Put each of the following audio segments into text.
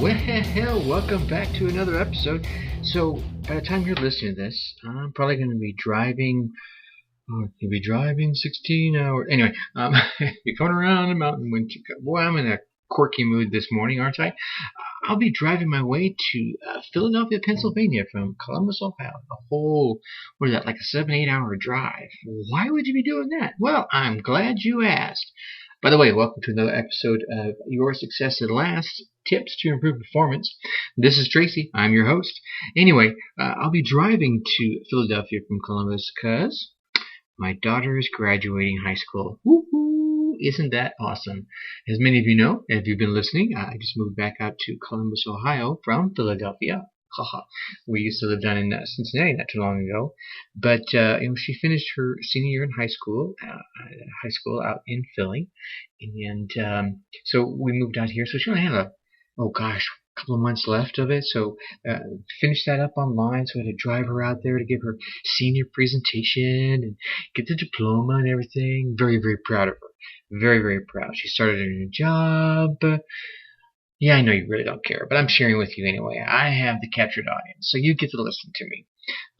Well, welcome back to another episode. So, by the time you're listening to this, I'm probably going to be driving. You'll be driving 16 hours. Anyway, you're going around a mountain. Boy, I'm in a quirky mood this morning, aren't I? I'll be driving my way to Philadelphia, Pennsylvania from Columbus, Ohio. A whole, what is that, like a 7-8 hour drive. Why would you be doing that? Well, I'm glad you asked. By the way, welcome to another episode of Your Success at Last, Tips to Improve Performance. This is Tracy. I'm your host. Anyway, I'll be driving to Philadelphia from Columbus because my daughter is graduating high school. Woohoo! Isn't that awesome? As many of you know, if you've been listening, I just moved back out to Columbus, Ohio from Philadelphia. We used to live down in Cincinnati not too long ago. But she finished her senior year in high school out in Philly. And so we moved out here. So she only had a couple of months left of it. So finished that up online. So I had to drive her out there to give her senior presentation and get the diploma and everything. Very, very proud of her. Very, very proud. She started a new job. Yeah, I know you really don't care, but I'm sharing with you anyway. I have the captured audience, so you get to listen to me.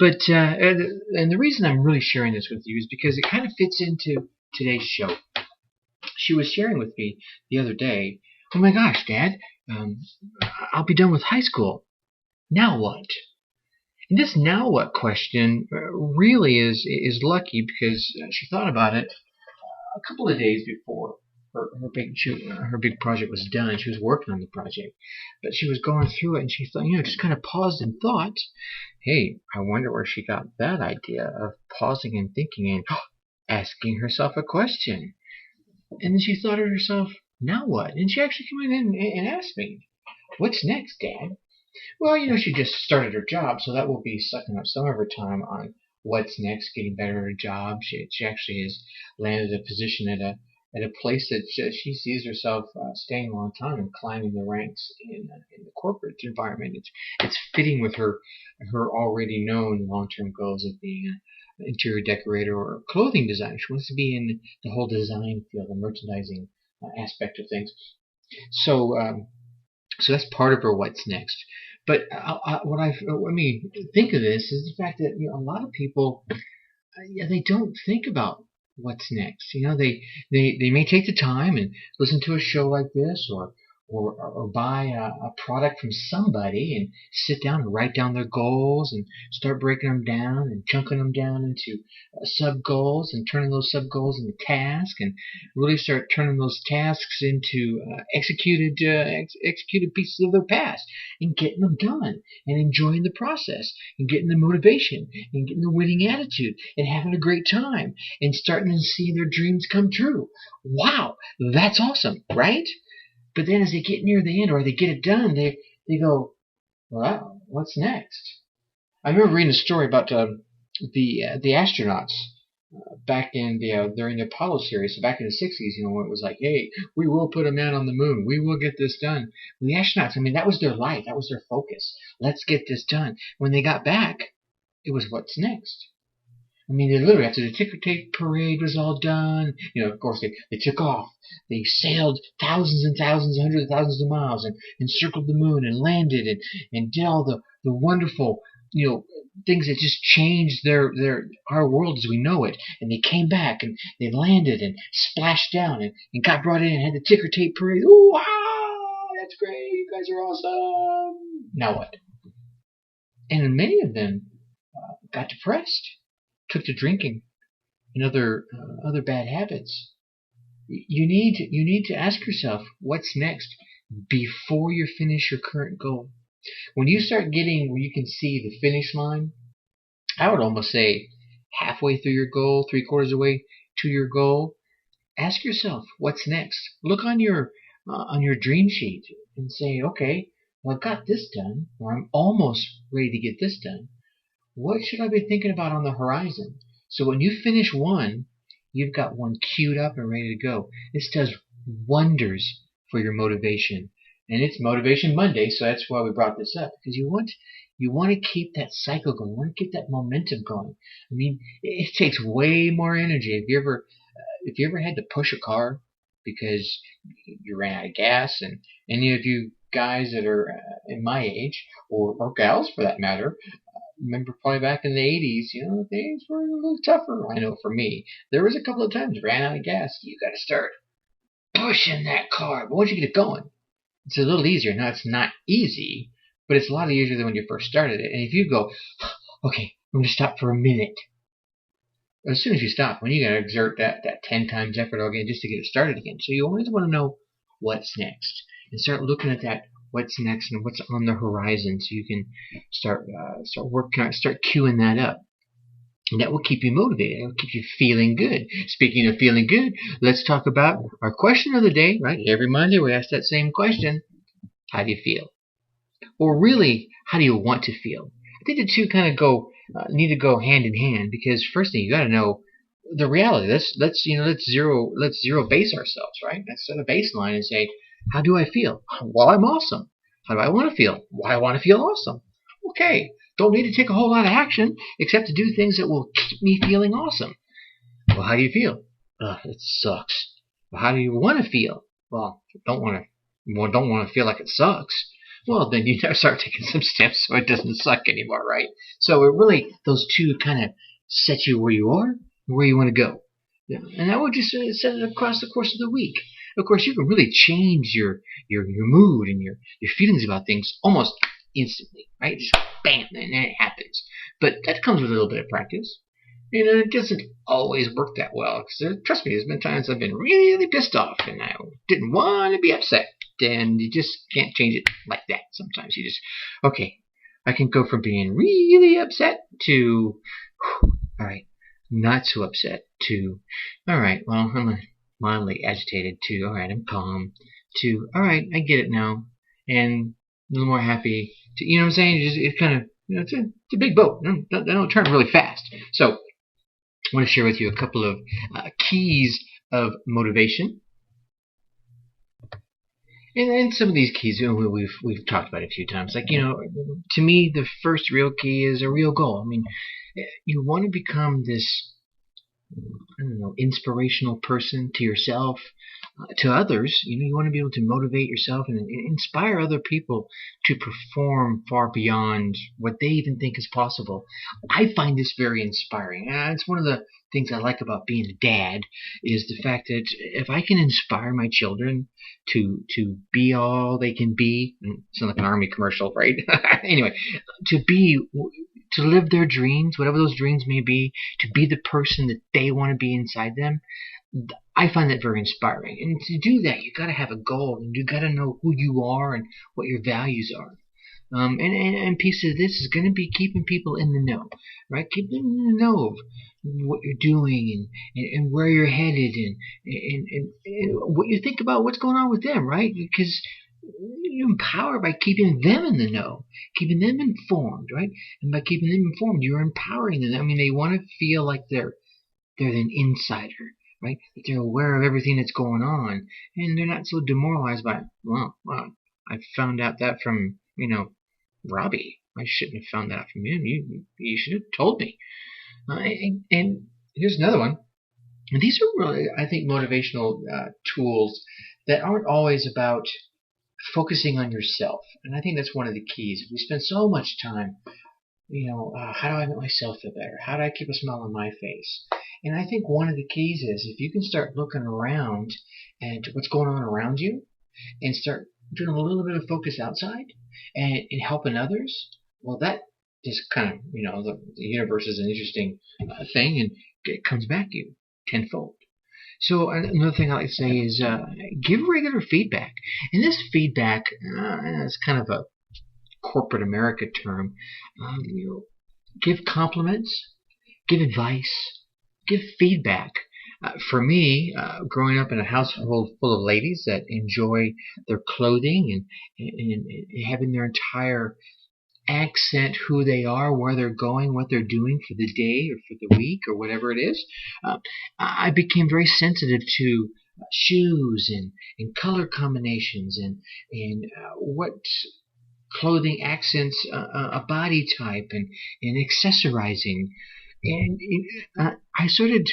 But and the reason I'm really sharing this with you is because it kind of fits into today's show. She was sharing with me the other day, oh my gosh, Dad, I'll be done with high school. Now what? And this now what question really is lucky because she thought about it a couple of days before her big project was done. She was working on the project, but she was going through it, and she thought, just kind of paused and thought, hey, I wonder where she got that idea of pausing and thinking and asking herself a question. And then she thought to herself, now what? And she actually came in and asked me, what's next, Dad? Well, she just started her job, so that will be sucking up some of her time on what's next, getting better at her job. She actually has landed a position at a place that she sees herself staying a long time and climbing the ranks in the corporate environment. It's fitting with her already known long-term goals of being an interior decorator or clothing designer. She wants to be in the whole design field, the merchandising aspect of things. So that's part of her what's next. But what me think of this is the fact that a lot of people, they don't think about what's next. They may take the time and listen to a show like this or buy a product from somebody and sit down and write down their goals and start breaking them down and chunking them down into sub goals and turning those sub goals into tasks and really start turning those tasks into executed pieces of their past and getting them done and enjoying the process and getting the motivation and getting the winning attitude and having a great time and starting to see their dreams come true. Wow, that's awesome, right? But then as they get near the end or they get it done, they go, well, what's next? I remember reading a story about the astronauts back in during the Apollo series, so back in the 60s, when it was like, hey, we will put a man on the moon. We will get this done. Well, the astronauts, that was their life. That was their focus. Let's get this done. When they got back, it was what's next. They literally, after the ticker tape parade was all done, of course, they took off. They sailed thousands and thousands, hundreds of thousands of miles and circled the moon and landed and did all the wonderful, things that just changed our world as we know it. And they came back and they landed and splashed down and got brought in and had the ticker tape parade. Ooh, wow, that's great. You guys are awesome. Now what? And many of them got depressed. Took to drinking and other bad habits. You need to ask yourself what's next before you finish your current goal. When you start getting where you can see the finish line, I would almost say halfway through your goal, 3/4 of the way to your goal, ask yourself what's next. Look on your dream sheet and say, okay, well, I've got this done, or I'm almost ready to get this done. What should I be thinking about on the horizon? So when you finish one, you've got one queued up and ready to go. This does wonders for your motivation. And it's Motivation Monday, so that's why we brought this up. Because you want to keep that cycle going. You want to keep that momentum going. It takes way more energy. If you ever had to push a car because you ran out of gas, and any of you guys that are in my age, or gals for that matter, remember probably back in the 80s, things were a little tougher. I know for me, there was a couple of times ran out of gas. You got to start pushing that car. But once you get it going, it's a little easier. Now, it's not easy, but it's a lot easier than when you first started it. And if you go, okay, I'm going to stop for a minute. As soon as you stop, when you got to exert that 10 times effort again just to get it started again. So you always want to know what's next and start looking at that what's next and what's on the horizon, so you can start working, start queuing that up. And that will keep you motivated. It will keep you feeling good. Speaking of feeling good, let's talk about our question of the day, right? Every Monday we ask that same question. How do you feel? Or really, how do you want to feel? I think the two kind of need to go hand in hand, because first thing you got to know the reality. Let's zero base ourselves, right? Let's set a baseline and say, how do I feel? Well, I'm awesome. How do I want to feel? Well, I want to feel awesome. Okay. Don't need to take a whole lot of action except to do things that will keep me feeling awesome. Well, how do you feel? It sucks. Well, how do you want to feel? Well, don't want to feel like it sucks. Well, then you start taking some steps so it doesn't suck anymore, right? So it really, those two kind of set you where you are and where you want to go. Yeah. And that would just set it across the course of the week. Of course, you can really change your mood and your feelings about things almost instantly, right? Just bam, and then it happens. But that comes with a little bit of practice. It doesn't always work that well. Because trust me, there's been times I've been really pissed off and I didn't want to be upset. And you just can't change it like that. Sometimes you just, okay, I can go from being really upset to, all right, not so upset, to, all right, well, I'm mildly agitated, to, all right, I'm calm, to, all right, I get it now, and a little more happy, to, you know what I'm saying? It's kind of, it's a big boat. They don't turn really fast. So I want to share with you a couple of keys of motivation. And some of these keys, we've talked about it a few times. Like, to me, the first real key is a real goal. I mean, you want to become this, inspirational person to yourself, to others. You want to be able to motivate yourself and inspire other people to perform far beyond what they even think is possible. I find this very inspiring. It's one of the things I like about being a dad, is the fact that if I can inspire my children to be all they can be, sound like an army commercial, right? Anyway, to live their dreams, whatever those dreams may be, to be the person that they want to be inside them, I find that very inspiring. And to do that, you got to have a goal, and you got to know who you are and what your values are. And piece of this is going to be keeping people in the know, right? Keep them in the know of what you're doing and where you're headed and what you think about what's going on with them, right? Because you empower by keeping them in the know, keeping them informed, right? And by keeping them informed, you're empowering them. I mean, they want to feel like they're an insider, right? That they're aware of everything that's going on, and they're not so demoralized by, well, I found out that from, Robbie. I shouldn't have found that out from him. You should have told me. And here's another one. And these are really, I think, motivational tools that aren't always about focusing on yourself. And I think that's one of the keys. We spend so much time, how do I make myself feel better? How do I keep a smile on my face? And I think one of the keys is if you can start looking around at what's going on around you and start doing a little bit of focus outside and helping others, well, that just kind of, the universe is an interesting thing, and it comes back to you tenfold. So another thing I like to say is give regular feedback. And this feedback is kind of a corporate America term. Give compliments, give advice, give feedback. For me, growing up in a household full of ladies that enjoy their clothing and having their entire accent, who they are, where they're going, what they're doing for the day or for the week or whatever it is, I became very sensitive to shoes and color combinations and what clothing accents a body type and accessorizing. And I started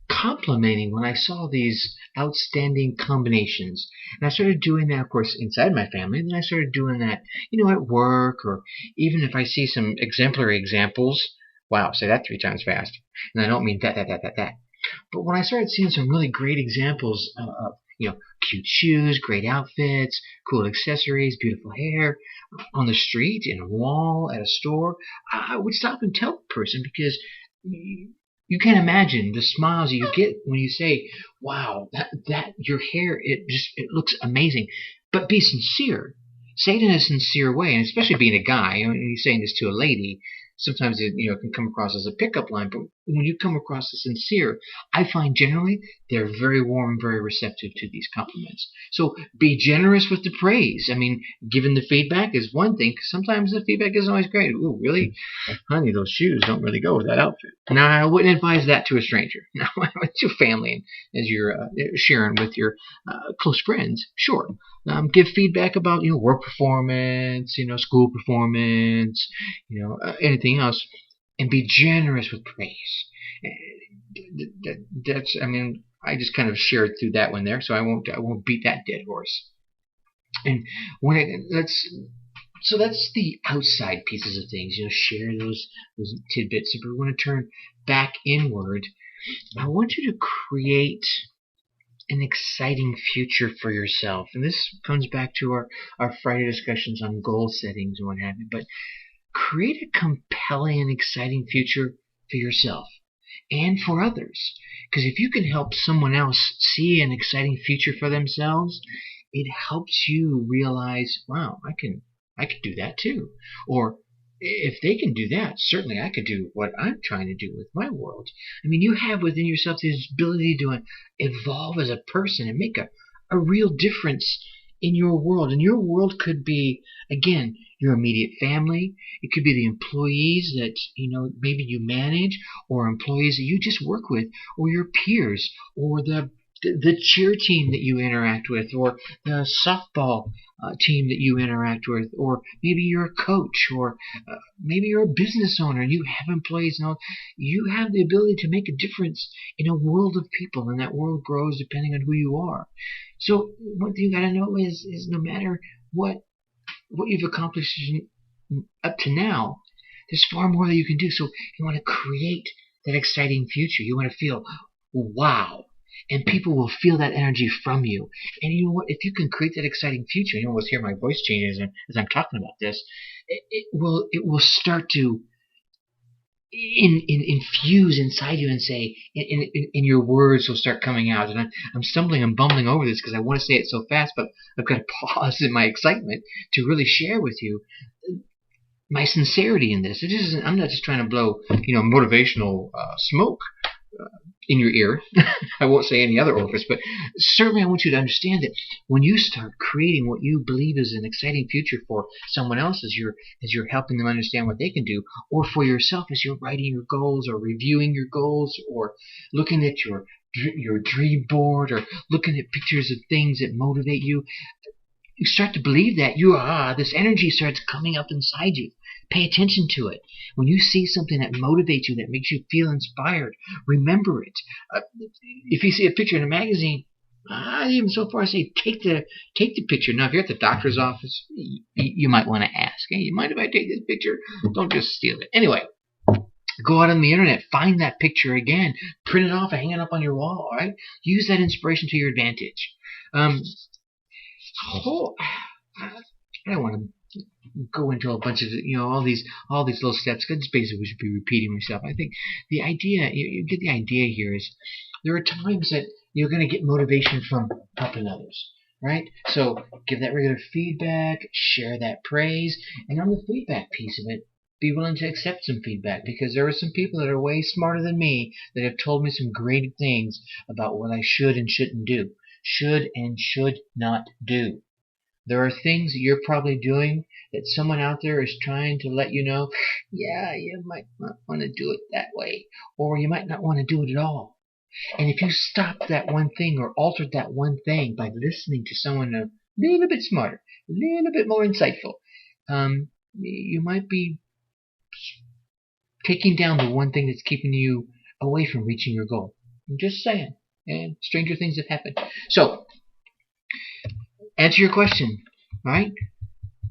complimenting when I saw these outstanding combinations. And I started doing that, of course, inside my family. And then I started doing that, at work, or even if I see some exemplary examples. Wow, say that 3 times fast. And I don't mean that. But when I started seeing some really great examples of, cute shoes, great outfits, cool accessories, beautiful hair on the street, in a mall, at a store, I would stop and tell the person, because you can't imagine the smiles you get when you say, "Wow, that your hair, it looks amazing." But be sincere. Say it in a sincere way, and especially being a guy, you're saying this to a lady. Sometimes it can come across as a pickup line, but when you come across as sincere, I find generally they're very warm, very receptive to these compliments. So be generous with the praise. I mean, giving the feedback is one thing. Sometimes the feedback isn't always great. Ooh, really? Honey, those shoes don't really go with that outfit. Now, I wouldn't advise that to a stranger. Now, with your family, as you're sharing with your close friends, sure. Give feedback about work performance, school performance, anything else, and be generous with praise. That's, I mean, I just kind of shared through that one there, so I won't beat that dead horse. And so that's the outside pieces of things. Share those tidbits. If we want to turn back inward, I want you to create an exciting future for yourself. And this comes back to our Friday discussions on goal settings and what have you. But create a compelling and exciting future for yourself and for others. Because if you can help someone else see an exciting future for themselves, it helps you realize, wow, I can do that too. Or if they can do that, certainly I could do what I'm trying to do with my world. I mean, you have within yourself this ability to evolve as a person and make a real difference in your world. And your world could be, again, your immediate family. It could be the employees that maybe you manage, or employees that you just work with, or your peers, or the cheer team that you interact with, or the softball team that you interact with, or maybe you're a coach, or maybe you're a business owner and you have employees and all. You have the ability to make a difference in a world of people, and that world grows depending on who you are. So one thing you got to know is no matter what you've accomplished up to now, there's far more that you can do. So you want to create that exciting future. You want to feel, wow. And people will feel that energy from you. And you know what? If you can create that exciting future, you'll hear my voice changes as I'm talking about this. It will start to infuse inside you, and say, in your words will start coming out. And I'm stumbling and bumbling over this because I want to say it so fast, but I've got to pause in my excitement to really share with you my sincerity in this. I'm not just trying to blow motivational smoke in your ear. I won't say any other orifice, but certainly I want you to understand that when you start creating what you believe is an exciting future for someone else, as you're helping them understand what they can do, or for yourself as you're writing your goals, or reviewing your goals, or looking at your dream board, or looking at pictures of things that motivate you, you start to believe that this energy starts coming up inside you. Pay attention to it. When you see something that motivates you, that makes you feel inspired, remember it. If you see a picture in a magazine, even so far I say take the picture. Now, if you're at the doctor's office, you might want to ask, hey, you mind if I take this picture? Don't just steal it. Anyway, go out on the internet, find that picture again, print it off and hang it up on your wall. All right, use that inspiration to your advantage. I don't want to go into a bunch of all these little steps, because basically we should be repeating myself. I think the idea, you get the idea here, is there are times that you're going to get motivation from helping others, right? So give that regular feedback, share that praise, and on the feedback piece of it, be willing to accept some feedback, because there are some people that are way smarter than me that have told me some great things about what I should and shouldn't do, should and should not do. There are things that you're probably doing that someone out there is trying to let you know, yeah, you might not want to do it that way, or you might not want to do it at all. And if you stopped that one thing or altered that one thing by listening to someone a little bit smarter, a little bit more insightful, you might be taking down the one thing that's keeping you away from reaching your goal. I'm just saying. And stranger things have happened. So, answer your question, right?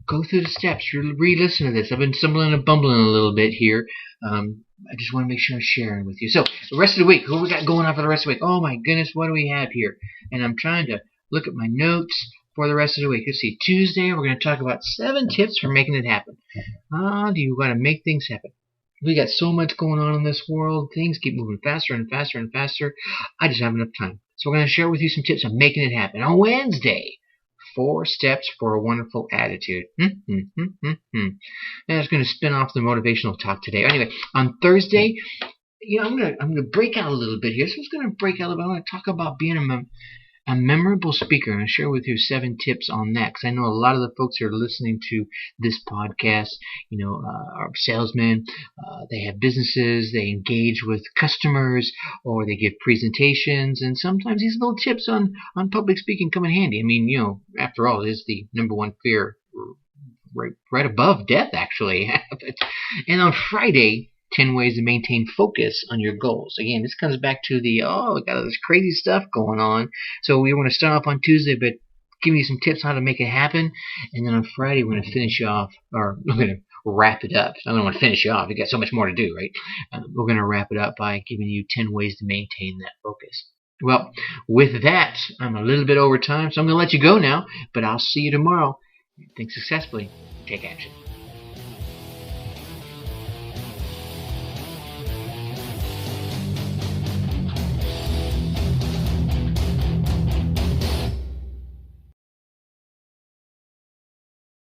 Go through the steps. Re-listen to this. I've been stumbling and bumbling a little bit here. I just want to make sure I'm sharing with you. So, the rest of the week, who we got going on for the rest of the week? Oh my goodness, what do we have here? And I'm trying to look at my notes for the rest of the week. Let's see, Tuesday, we're going to talk about 7 tips for making it happen. How do you want to make things happen? We got so much going on in this world. Things keep moving faster and faster and faster. I just don't have enough time. So we're going to share with you some tips on making it happen. On Wednesday, 4 steps for a wonderful attitude. And it's going to spin off the motivational talk today. Anyway, on Thursday, I'm gonna break out a little bit here. So I'm going to break out a little bit. I want to talk about being a memorable speaker, and I'll share with you 7 tips on that, because I know a lot of the folks who are listening to this podcast, are salesmen. They have businesses, they engage with customers, or they give presentations, and sometimes these little tips on public speaking come in handy. I mean, after all, it is the number one fear, right above death, actually. And on Friday, 10 ways to maintain focus on your goals. Again, this comes back to we got all this crazy stuff going on. So we want to start off on Tuesday, but give you some tips on how to make it happen. And then on Friday, we're going to finish off, or we're going to wrap it up. I don't want to finish you off. We've got so much more to do, right? We're going to wrap it up by giving you 10 ways to maintain that focus. Well, with that, I'm a little bit over time, so I'm going to let you go now, but I'll see you tomorrow. Think successfully. Take action.